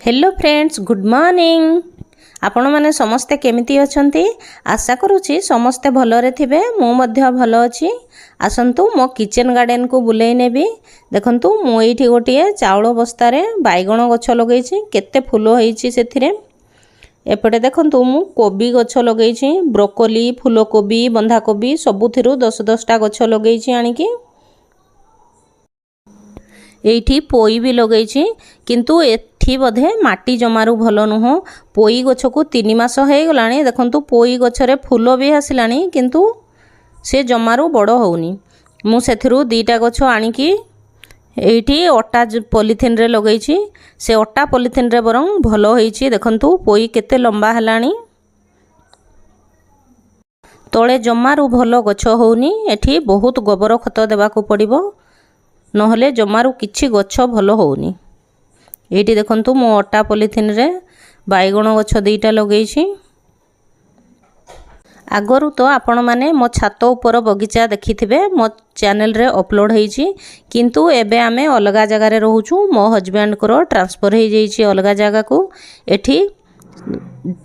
Hello friends good morning. आपण माने समस्ते केमिति अछंती? आशा करूची समस्ते भलरे थिबे। मु मध्य भल अछि। आसंतु मो किचन गार्डन को बुलेई नेबी। देखंतु मु एठी गोटिए चाउळ बस्तारे बाइगण गछ लगेइछि। केते फूल होइछि सेथिरे। एपटे देखंतु मु कोबी गछ लगेइछि, ब्रोकोली, फूलकोबी, बंधाकोबी सबुथिरु 10-10 टा गछ लगेइछि आनिकी। एठी पोई भी लगेइछि किंतु एठी बधे माटी जमारू भलो नुहो। पोई गछ को 3 मास हे गलानी। देखंतु पोई गछरे फूल भी आसिलानी किंतु से जमारू बड़ होउनी। मु सेथिरु 2टा गछ आनिकी एठी अट्टा पॉलिथिन रे लगेइछि। से अट्टा पॉलिथिन रे बरং भलो होइछि। देखंतु पोई केते लंबा हलानी। तळे जमारू भलो गछ होउनी। एठी बहुत गोबर खत देबा को पड़िबो नहले जमारू किछि गछ भलो होउनी। एठी देखंतु मो अट्टा पॉलिथिन रे बाइगण गछ 2टा लगेइछि। आगरु तो आपण माने मो छात ऊपर बगीचा देखिथिबे, मो चैनल रे अपलोड हेइछि। किंतु एबे आमे अलगा जगह रे रहूछु। मो हस्बैंड को ट्रांसफर हे जाइछि अलगा जगह को। एठी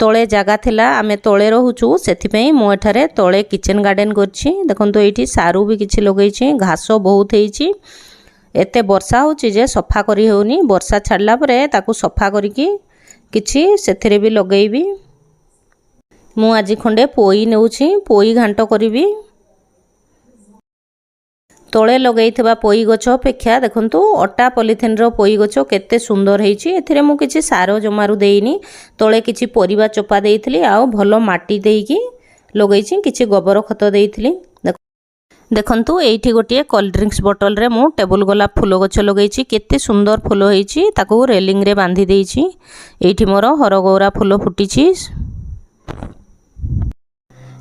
तळे जगह थिला, आमे तळे रहूछु, सेथि पई मो एठारे तळे किचन गार्डन करछि। देखंतु एठी सारू भी किछि लगेइछि। घास बहुत हेइछि। एते वर्षा होछि जे सफा करी होउनी। वर्षा छाडला परे ताकू सफा करिकि किछि सेथिरे भी लगेइबी। मु आजि खंडे पोई नेउछि। पोई घांट करिबी। तळे लगेइथिबा पोई गछ अपेक्षा देखंतु अट्टा पॉलिथिन रो पोई गछ केते सुंदर हेइछि। एथिरे मु किछि सारो जमारू देइनी। तळे किछि परिबा चोपा देइथिली आउ भलो माटी देइकि लगेइछि। किछि गोबर खत देइथिली। देखंतु एठी गोटिए कोल्ड ड्रिंक्स बोतल रे मु टेबल गोलाप फूल गछ लगेइछि। केते सुंदर फूल हेइछि। ताकू रेलिंग रे बांधी देइछि। एठी मोर हरगौरा फूल फुटिछि।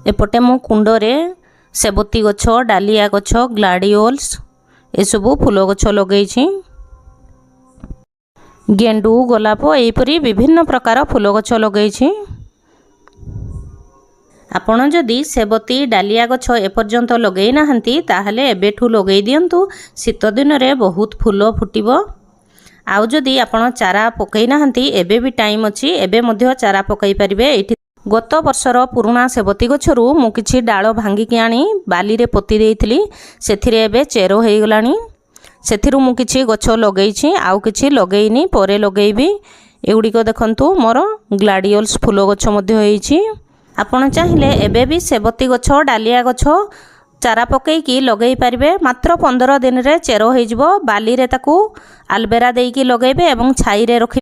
एपटे मु कुंड रे सेबती गछ, डालिया गछ, ग्लाडियोल्स ए सबु फूल गछ लगेइछि। गेंडू, गोलाप एपरी विभिन्न प्रकार फूल गछ लगेइछि। आपण जदि सेबती, डालिया गछ एपर्यंत लगेई नाहंती ताहले एबेठू लगेई दियंतु। शीत दिन रे बहुत फूल फुटिबो। आउ जदि आपण चारा पकई नाहंती एबे भी टाइम अछि। एबे मध्य चारा पकई परिबे। एठी गत वर्षर पुराना सेबती गछरू मु किछि डाळ भांगी कि आनी बाली रे पोती देइथिली। सेथिरे एबे चेरो हेइ गलानी। सेथिरु मु किछि गछ लगेइछि आउ किछि लगेइनी, परे लगेइबी। एउडिको देखंतु मोर ग्लाडियोल्स फूल गछ मध्य हेइछि। आपण चाहिले एबे भी सेबती गछ, डालिया गछ चारा पकईकी लगेई पारिबे। मात्र 15 दिन रे चेरो हेइजबो। बाली रे ताकू आलबेरा देइकी लगेइबे एवं छाई रे रखि